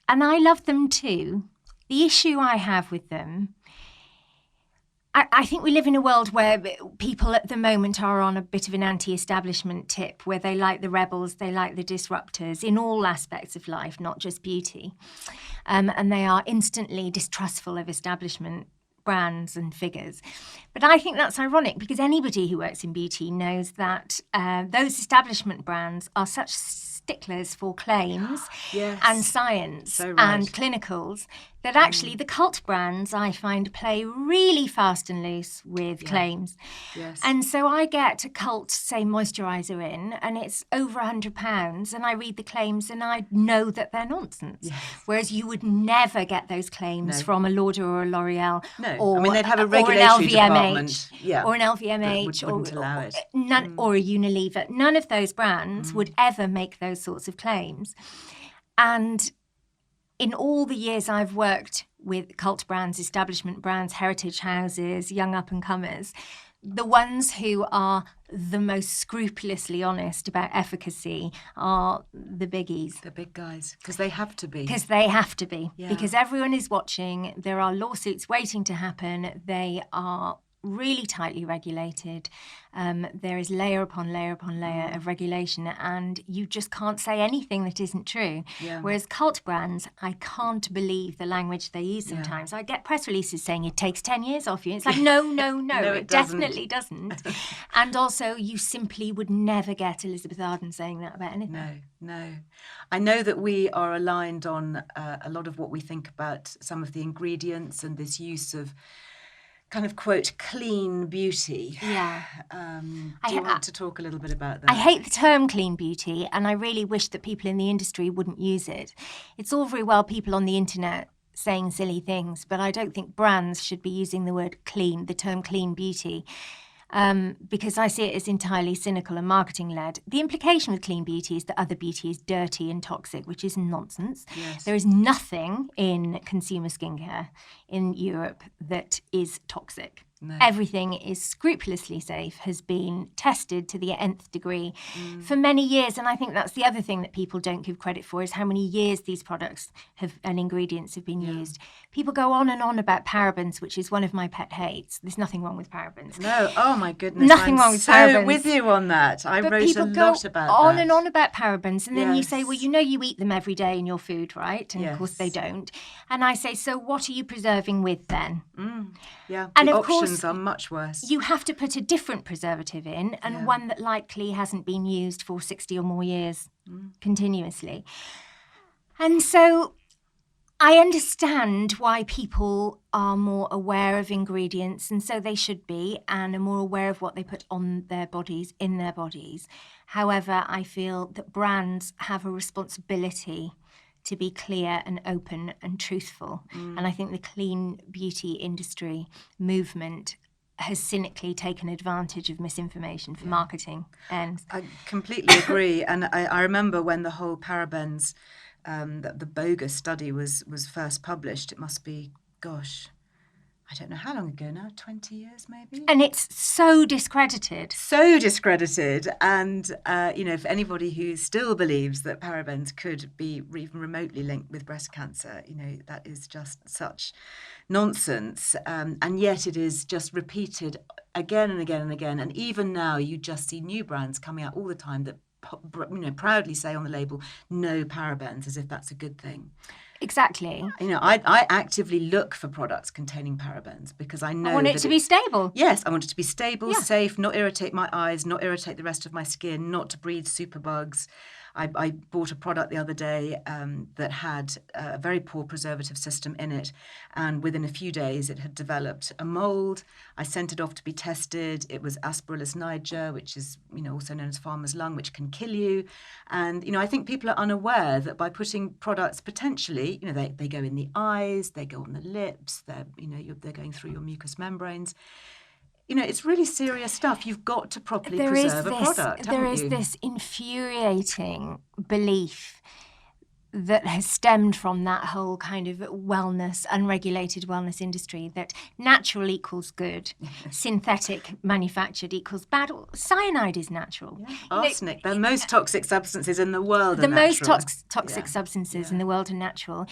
[SPEAKER 2] And I love them too. The issue I have with them, I think we live in a world where people at the moment are on a bit of an anti-establishment tip, where they like the rebels, they like the disruptors in all aspects of life, not just beauty. And they are instantly distrustful of establishment brands and figures. But I think that's ironic, because anybody who works in beauty knows that those establishment brands are such sticklers for claims and science and clinicals that actually the cult brands, I find, play really fast and loose with claims.
[SPEAKER 1] Yes.
[SPEAKER 2] And so I get a cult, say, moisturiser in, and it's over £100, and I read the claims and I know that they're nonsense.
[SPEAKER 1] Yes.
[SPEAKER 2] Whereas you would never get those claims from a Lauder or a L'Oreal.
[SPEAKER 1] No,
[SPEAKER 2] or,
[SPEAKER 1] I mean, they'd have a regulatory department.
[SPEAKER 2] Or an LVMH,
[SPEAKER 1] wouldn't allow it.
[SPEAKER 2] Or a Unilever. None of those brands would ever make those sorts of claims. And in all the years I've worked with cult brands, establishment brands, heritage houses, young up-and-comers, the ones who are the most scrupulously honest about efficacy are the biggies.
[SPEAKER 1] The big guys, because they have to be.
[SPEAKER 2] Because they have to be.
[SPEAKER 1] Yeah.
[SPEAKER 2] Because everyone is watching. There are lawsuits waiting to happen. They are really tightly regulated. There is layer upon layer upon layer of regulation, and you just can't say anything that isn't true.
[SPEAKER 1] Yeah.
[SPEAKER 2] Whereas cult brands, I can't believe the language they use sometimes. I get press releases saying it takes 10 years off you. It's like, no, it definitely doesn't. And also, you simply would never get Elizabeth Arden saying that about anything.
[SPEAKER 1] No. I know that we are aligned on a lot of what we think about some of the ingredients and this use of kind of, quote, clean beauty.
[SPEAKER 2] Yeah.
[SPEAKER 1] Do you want to talk a little bit about that?
[SPEAKER 2] I hate the term clean beauty, and I really wish that people in the industry wouldn't use it. It's all very well people on the internet saying silly things, but I don't think brands should be using the term clean beauty. Because I see it as entirely cynical and marketing-led. The implication with clean beauty is that other beauty is dirty and toxic, which is nonsense.
[SPEAKER 1] Yes.
[SPEAKER 2] There is nothing in consumer skincare in Europe that is toxic. No. Everything is scrupulously safe, has been tested to the nth degree for many years. And I think that's the other thing that people don't give credit for, is how many years these products and ingredients have been used. People go on and on about parabens, which is one of my pet hates. There's nothing wrong with parabens.
[SPEAKER 1] No, oh my goodness.
[SPEAKER 2] Nothing wrong with parabens.
[SPEAKER 1] I'm so with you on that. I wrote a lot about that.
[SPEAKER 2] On and on about parabens. And then you say, well, you know you eat them every day in your food, right? And of course they don't. And I say, so what are you preserving with then?
[SPEAKER 1] Yeah,
[SPEAKER 2] and
[SPEAKER 1] the
[SPEAKER 2] of
[SPEAKER 1] options
[SPEAKER 2] course,
[SPEAKER 1] are much worse.
[SPEAKER 2] You have to put a different preservative in, and one that likely hasn't been used for 60 or more years continuously. And so I understand why people are more aware of ingredients, and so they should be, and are more aware of what they put on their bodies, in their bodies. However, I feel that brands have a responsibility to be clear and open and truthful. And I think the clean beauty industry movement has cynically taken advantage of misinformation for marketing. And
[SPEAKER 1] I completely agree. And I remember when the whole parabens, the bogus study was first published. It must be, gosh, I don't know how long ago now, 20 years maybe?
[SPEAKER 2] And it's so discredited.
[SPEAKER 1] So discredited. And, for anybody who still believes that parabens could be even remotely linked with breast cancer, that is just such nonsense. And yet it is just repeated again and again and again. And even now you just see new brands coming out all the time that, proudly say on the label, no parabens, as if that's a good thing.
[SPEAKER 2] Exactly.
[SPEAKER 1] I actively look for products containing parabens because I know
[SPEAKER 2] I want it to be stable.
[SPEAKER 1] Yes, I want it to be stable, safe, not irritate my eyes, not irritate the rest of my skin, not to breed superbugs. I bought a product the other day that had a very poor preservative system in it, and within a few days it had developed a mold. I sent it off to be tested. It was Aspergillus niger, which is also known as farmer's lung, which can kill you. And I think people are unaware that by putting products potentially, they go in the eyes, they go on the lips, they're going through your mucous membranes. It's really serious stuff. You've got to properly preserve a product,
[SPEAKER 2] There is this infuriating belief that has stemmed from that whole kind of wellness, unregulated wellness industry, that natural equals good, synthetic manufactured equals bad. Cyanide is natural.
[SPEAKER 1] Yeah. Arsenic, the most toxic substances in the world are natural.
[SPEAKER 2] The most toxic substances in the world are natural.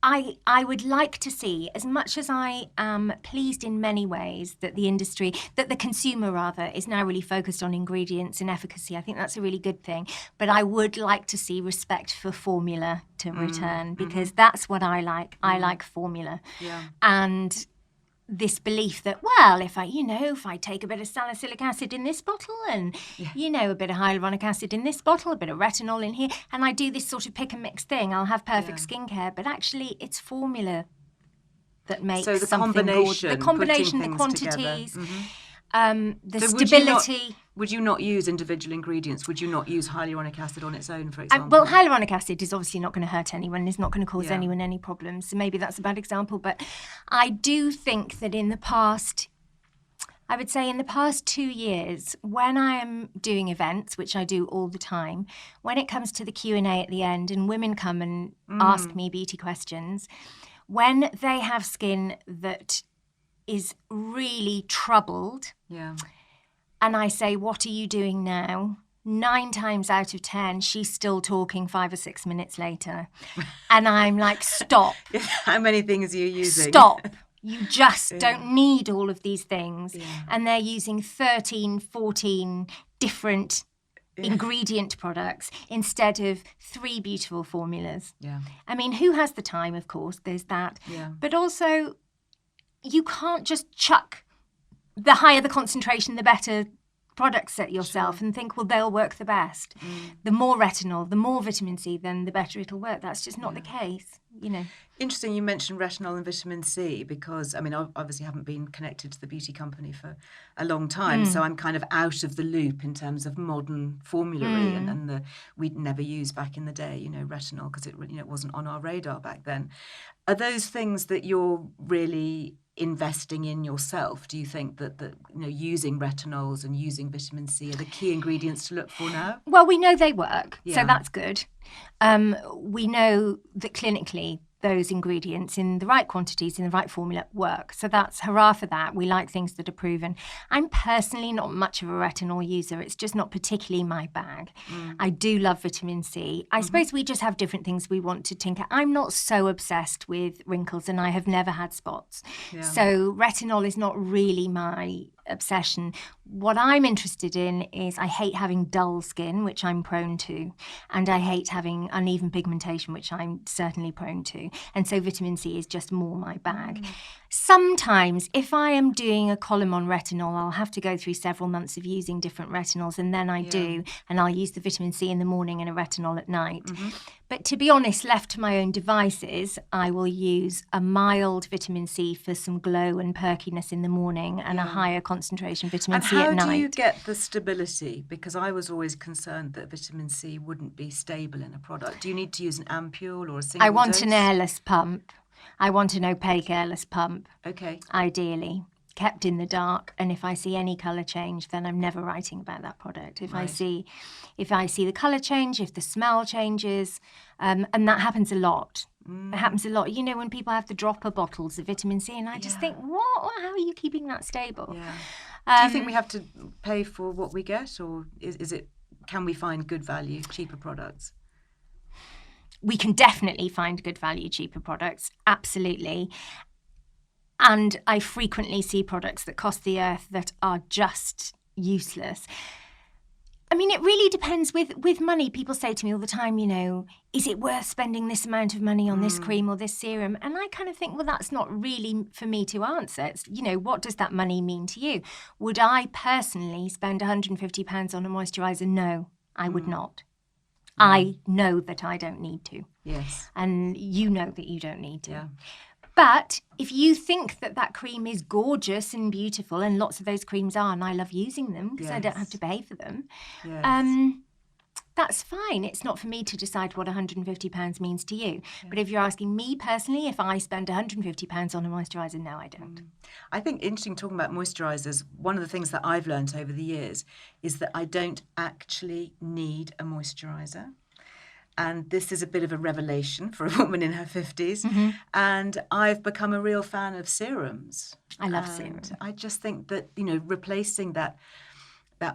[SPEAKER 2] I would like to see, as much as I am pleased in many ways that the industry, that the consumer rather, is now really focused on ingredients and efficacy. I think that's a really good thing. But I would like to see respect for formula to return, because that's what I like. I like formula.
[SPEAKER 1] Yeah.
[SPEAKER 2] And this belief that, well, if I take a bit of salicylic acid in this bottle and, a bit of hyaluronic acid in this bottle, a bit of retinol in here, and I do this sort of pick and mix thing, I'll have perfect skincare. But actually, it's formula that makes
[SPEAKER 1] the
[SPEAKER 2] something
[SPEAKER 1] combination,
[SPEAKER 2] good. The combination, the quantities, the stability.
[SPEAKER 1] Would you not use individual ingredients? Would you not use hyaluronic acid on its own, for example?
[SPEAKER 2] Well, hyaluronic acid is obviously not going to hurt anyone. It's not going to cause anyone any problems. So maybe that's a bad example. But I do think that in the past 2 years, when I am doing events, which I do all the time, when it comes to the Q&A at the end and women come and ask me beauty questions, when they have skin that is really troubled, and I say, what are you doing now? 9 times out of 10, she's still talking 5 or 6 minutes later. And I'm like, stop.
[SPEAKER 1] How many things are you using?
[SPEAKER 2] Stop. You just don't need all of these things. Yeah. And they're using 13, 14 different ingredient products instead of 3 beautiful formulas. Yeah. I mean, who has the time, of course, there's that. Yeah. But also, you can't just chuck the higher the concentration, the better products at yourself and think, well, they'll work the best. The more retinol, the more vitamin C, then the better it'll work. That's just not the case,
[SPEAKER 1] Interesting you mentioned retinol and vitamin C, because, I mean, I obviously haven't been connected to the beauty company for a long time, so I'm kind of out of the loop in terms of modern formulary and we'd never used back in the day, retinol, because it wasn't on our radar back then. Are those things that you're really investing in yourself? Do you think that using retinols and using vitamin C are the key ingredients to look for now?
[SPEAKER 2] Well, we know they work, so that's good. We know that clinically those ingredients in the right quantities, in the right formula, work. So that's hurrah for that. We like things that are proven. I'm personally not much of a retinol user. It's just not particularly my bag. I do love vitamin C. I suppose we just have different things we want to tinker. I'm not so obsessed with wrinkles, and I have never had spots. Yeah. So retinol is not really my obsession. What I'm interested in is, I hate having dull skin, which I'm prone to, and I hate having uneven pigmentation, which I'm certainly prone to. And so vitamin C is just more my bag. Sometimes, if I am doing a column on retinol, I'll have to go through several months of using different retinols, and then I do, and I'll use the vitamin C in the morning and a retinol at night. But to be honest, left to my own devices, I will use a mild vitamin C for some glow and perkiness in the morning, and a higher concentration vitamin C at night.
[SPEAKER 1] And how do you get the stability? Because I was always concerned that vitamin C wouldn't be stable in a product. Do you need to use an ampule or a single
[SPEAKER 2] I want
[SPEAKER 1] dose?
[SPEAKER 2] An airless pump. I want an opaque airless pump.
[SPEAKER 1] Okay.
[SPEAKER 2] Ideally. Kept in the dark, and if I see any colour change, then I'm never writing about that product. If I see the colour change, if the smell changes, and that happens a lot. It happens a lot. When people have the dropper bottles of vitamin C, and I just think, what? How are you keeping that stable?
[SPEAKER 1] Yeah. Do you think we have to pay for what we get, or can we find good value, cheaper products?
[SPEAKER 2] We can definitely find good value, cheaper products, absolutely. And I frequently see products that cost the earth that are just useless. I mean, it really depends with money. People say to me all the time, is it worth spending this amount of money on this cream or this serum? And I kind of think, well, that's not really for me to answer. It's, what does that money mean to you? Would I personally spend £150 on a moisturiser? No, I would not. I know that I don't need to.
[SPEAKER 1] Yes.
[SPEAKER 2] And you know that you don't need to.
[SPEAKER 1] Yeah.
[SPEAKER 2] But if you think that cream is gorgeous and beautiful, and lots of those creams are, and I love using them because I don't have to pay for them, that's fine. It's not for me to decide what £150 means to you. Yeah. But if you're asking me personally, if I spend £150 on a moisturiser, no, I don't.
[SPEAKER 1] I think interesting talking about moisturisers, one of the things that I've learned over the years is that I don't actually need a moisturiser. And this is a bit of a revelation for a woman in her 50s. And I've become a real fan of serums.
[SPEAKER 2] I love serums.
[SPEAKER 1] I just think that, replacing that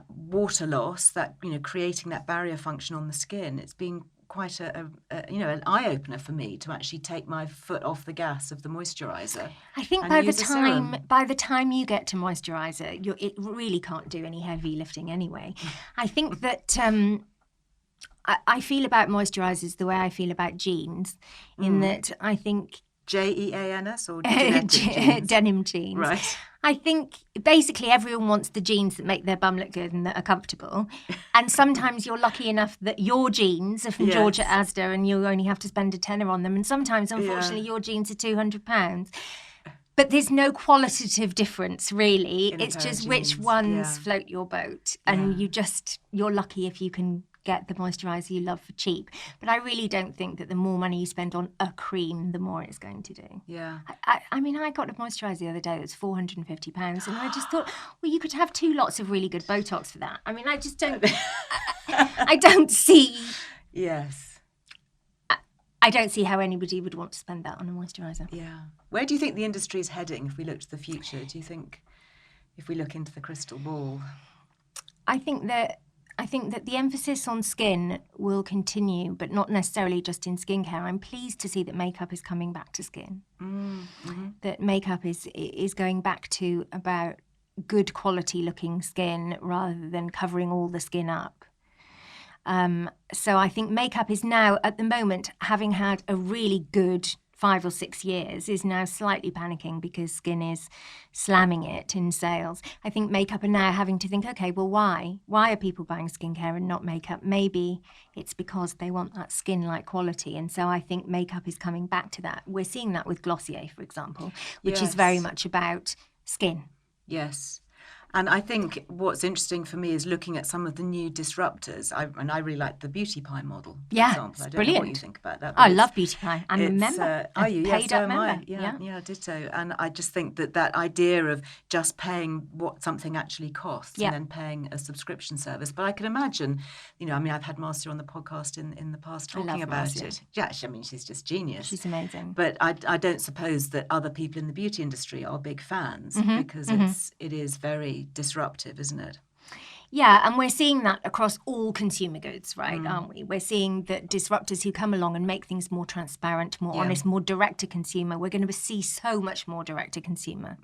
[SPEAKER 1] water loss, that, creating that barrier function on the skin, it's been quite an eye-opener for me to actually take my foot off the gas of the moisturiser.
[SPEAKER 2] I think by the time you get to moisturiser, it really can't do any heavy lifting anyway. I think that I feel about moisturisers the way I feel about jeans, in that I think...
[SPEAKER 1] Jeans or jeans?
[SPEAKER 2] Denim jeans.
[SPEAKER 1] Right.
[SPEAKER 2] I think basically everyone wants the jeans that make their bum look good and that are comfortable. And sometimes you're lucky enough that your jeans are from Georgia Asda and you only have to spend £10 on them. And sometimes, unfortunately, your jeans are £200. But there's no qualitative difference, really. It's just which ones float your boat. And you're lucky if you can get the moisturiser you love for cheap. But I really don't think that the more money you spend on a cream, the more it's going to do.
[SPEAKER 1] Yeah.
[SPEAKER 2] I mean, I got a moisturiser the other day that was £450, and I just thought, well, you could have 2 lots of really good Botox for that. I mean, I just don't... I don't see...
[SPEAKER 1] Yes.
[SPEAKER 2] I don't see how anybody would want to spend that on a moisturiser.
[SPEAKER 1] Yeah. Where do you think the industry is heading if we look to the future? Do you think, if we look into the crystal ball?
[SPEAKER 2] I think that the emphasis on skin will continue, but not necessarily just in skincare. I'm pleased to see that makeup is coming back to skin. That makeup is going back to about good quality looking skin rather than covering all the skin up. So I think makeup is now, at the moment, having had a really good 5 or 6 years, is now slightly panicking because skin is slamming it in sales. I think makeup are now having to think, okay, well, why? Why are people buying skincare and not makeup? Maybe it's because they want that skin-like quality. And so I think makeup is coming back to that. We're seeing that with Glossier, for example, which is very much about skin.
[SPEAKER 1] Yes. And I think what's interesting for me is looking at some of the new disruptors. I really like the Beauty Pie model, for example. I don't
[SPEAKER 2] brilliant.
[SPEAKER 1] know what you think about that.
[SPEAKER 2] I love Beauty Pie. I'm a member.
[SPEAKER 1] Are you? Yes,
[SPEAKER 2] paid up member.
[SPEAKER 1] Yeah, ditto. And I just think that idea of just paying what something actually costs and then paying a subscription service. But I can imagine, I've had Marcia on the podcast in the past talking about it. Yeah, she's just genius.
[SPEAKER 2] She's amazing.
[SPEAKER 1] But I don't suppose that other people in the beauty industry are big fans because it is very disruptive, isn't it?
[SPEAKER 2] Yeah, and we're seeing that across all consumer goods, right, aren't we? We're seeing that disruptors who come along and make things more transparent, more honest, more direct to consumer. We're going to see so much more direct to consumer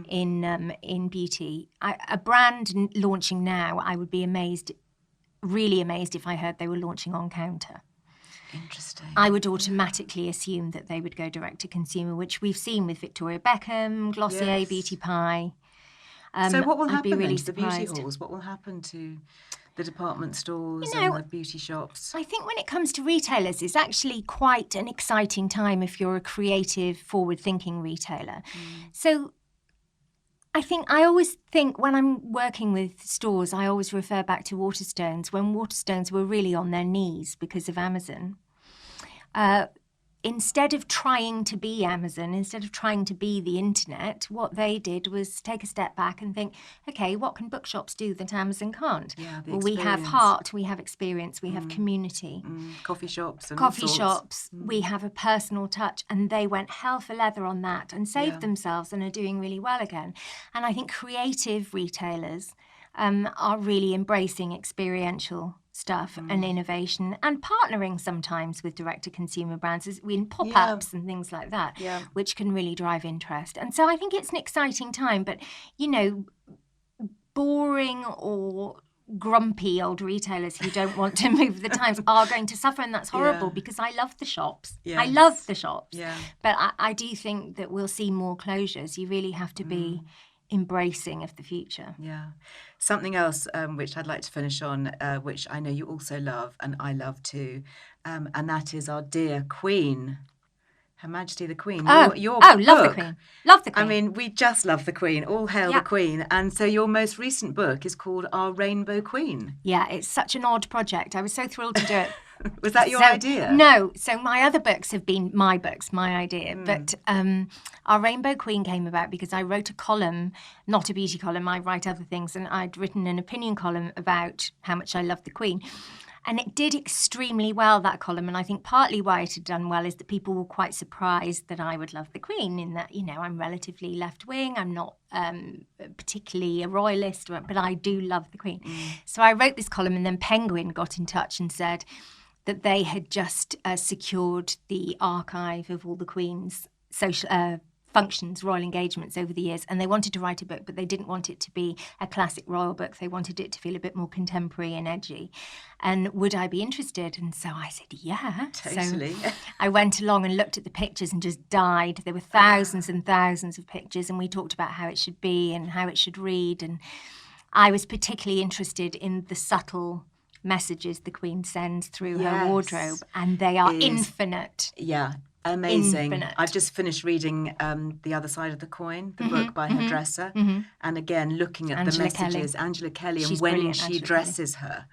[SPEAKER 2] in beauty. A brand launching now, I would be amazed, really amazed, if I heard they were launching on counter.
[SPEAKER 1] Interesting.
[SPEAKER 2] I would automatically assume that they would go direct to consumer, which we've seen with Victoria Beckham, Glossier, Beauty Pie.
[SPEAKER 1] So what will happen
[SPEAKER 2] really
[SPEAKER 1] to the beauty halls? What will happen to the department stores and the beauty shops? I
[SPEAKER 2] think when it comes to retailers, it's actually quite an exciting time if you're a creative, forward-thinking retailer. So I always think when I'm working with stores, I always refer back to Waterstones, when Waterstones were really on their knees because of Amazon. Instead of trying to be Amazon, instead of trying to be the internet, what they did was take a step back and think, okay, what can bookshops do that Amazon can't? Well, we have heart, we have experience, we have community.
[SPEAKER 1] Coffee shops.
[SPEAKER 2] We have a personal touch, and they went hell for leather on that and saved themselves and are doing really well again. And I think creative retailers are really embracing experiential stuff and innovation and partnering sometimes with direct-to-consumer brands in pop-ups and things like that, which can really drive interest. And so I think it's an exciting time, but, boring or grumpy old retailers who don't want to move the times are going to suffer, and that's horrible because I love the shops. I love the shops. But I do think that we'll see more closures. You really have to be embracing of the future.
[SPEAKER 1] Something else which I'd like to finish on, which I know you also love and I love too, and that is our dear Queen, Her Majesty the Queen. Your book.
[SPEAKER 2] Love the Queen. Love the Queen.
[SPEAKER 1] I mean, we just love the Queen. All hail the Queen. And so your most recent book is called Our Rainbow Queen.
[SPEAKER 2] Yeah, it's such an odd project. I was so thrilled to do it.
[SPEAKER 1] Was that your idea?
[SPEAKER 2] No. So my other books have been my books, my idea. But Our Rainbow Queen came about because I wrote a column, not a beauty column, I write other things, and I'd written an opinion column about how much I love the Queen. And it did extremely well, that column. And I think partly why it had done well is that people were quite surprised that I would love the Queen, in that, I'm relatively left-wing. I'm not particularly a royalist, but I do love the Queen. So I wrote this column, and then Penguin got in touch and said that they had just secured the archive of all the Queen's social functions, royal engagements over the years, and they wanted to write a book, but they didn't want it to be a classic royal book. They wanted it to feel a bit more contemporary and edgy. And would I be interested? And so I said, yeah.
[SPEAKER 1] Totally.
[SPEAKER 2] So I went along and looked at the pictures and just died. There were thousands and thousands of pictures, and we talked about how it should be and how it should read. And I was particularly interested in the subtle messages the Queen sends through her wardrobe, and they are infinite.
[SPEAKER 1] Yeah. Amazing.
[SPEAKER 2] Infinite.
[SPEAKER 1] I've just finished reading The Other Side of the Coin, the book by her dresser. And again, looking at the messages, Angela Kelly, and when she dresses her,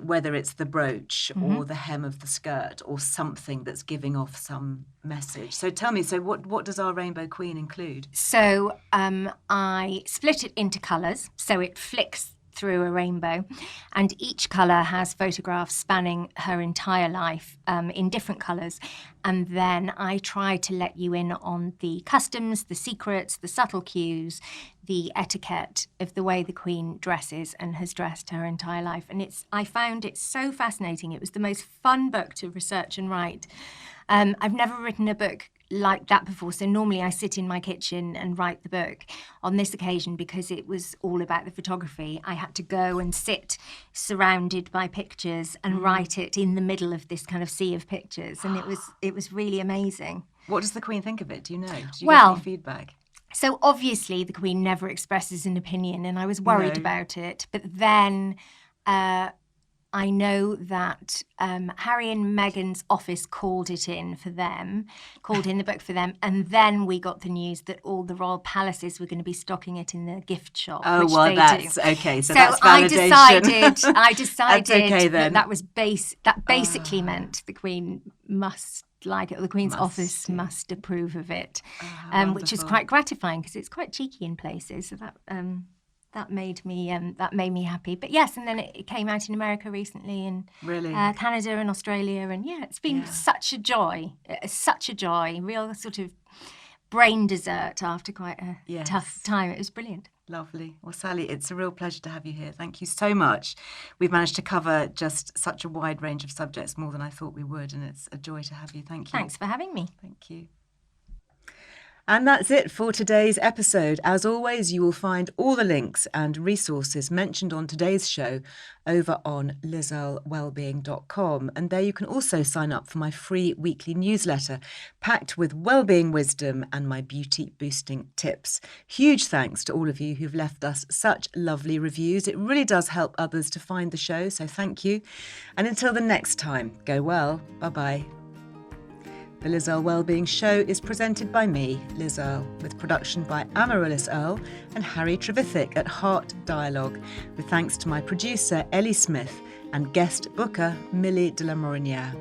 [SPEAKER 1] whether it's the brooch or the hem of the skirt or something that's giving off some message. So tell me, what does our Rainbow Queen include?
[SPEAKER 2] So I split it into colours, so it flicks through a rainbow, and each colour has photographs spanning her entire life in different colours. And then I try to let you in on the customs, the secrets, the subtle cues, the etiquette of the way the Queen dresses and has dressed her entire life. And I found it so fascinating. It was the most fun book to research and write. I've never written a book like that before. So normally I sit in my kitchen and write the book. On this occasion, because it was all about the photography, I had to go and sit surrounded by pictures and write it in the middle of this kind of sea of pictures. And it was really amazing.
[SPEAKER 1] What does the Queen think of it? Do you know? Did you get any feedback?
[SPEAKER 2] So obviously the Queen never expresses an opinion, and I was worried about it. But then I know that Harry and Meghan's office called in the book for them, and then we got the news that all the royal palaces were going to be stocking it in the gift shop.
[SPEAKER 1] Oh, well, that's okay. So that's
[SPEAKER 2] validation. I decided
[SPEAKER 1] okay, then.
[SPEAKER 2] that basically meant the Queen must like it, or the Queen's office must approve of it, which is quite gratifying because it's quite cheeky in places. So that made me happy. But yes, and then it came out in America recently, and
[SPEAKER 1] really?
[SPEAKER 2] Canada and Australia, and it's been such a joy, real sort of brain dessert after quite a tough time. It was brilliant.
[SPEAKER 1] Lovely. Well, Sally, it's a real pleasure to have you here. Thank you so much. We've managed to cover just such a wide range of subjects, more than I thought we would, and it's a joy to have you. Thank you.
[SPEAKER 2] Thanks for having me.
[SPEAKER 1] Thank you. And that's it for today's episode. As always, you will find all the links and resources mentioned on today's show over on lizearlewellbeing.com. And there you can also sign up for my free weekly newsletter, packed with wellbeing wisdom and my beauty boosting tips. Huge thanks to all of you who've left us such lovely reviews. It really does help others to find the show, so thank you. And until the next time, go well. Bye-bye. The Liz Earle Wellbeing Show is presented by me, Liz Earle, with production by Amaryllis Earle and Harry Trevithick at Heart Dialogue, with thanks to my producer, Ellie Smith, and guest booker, Millie de la Morinière.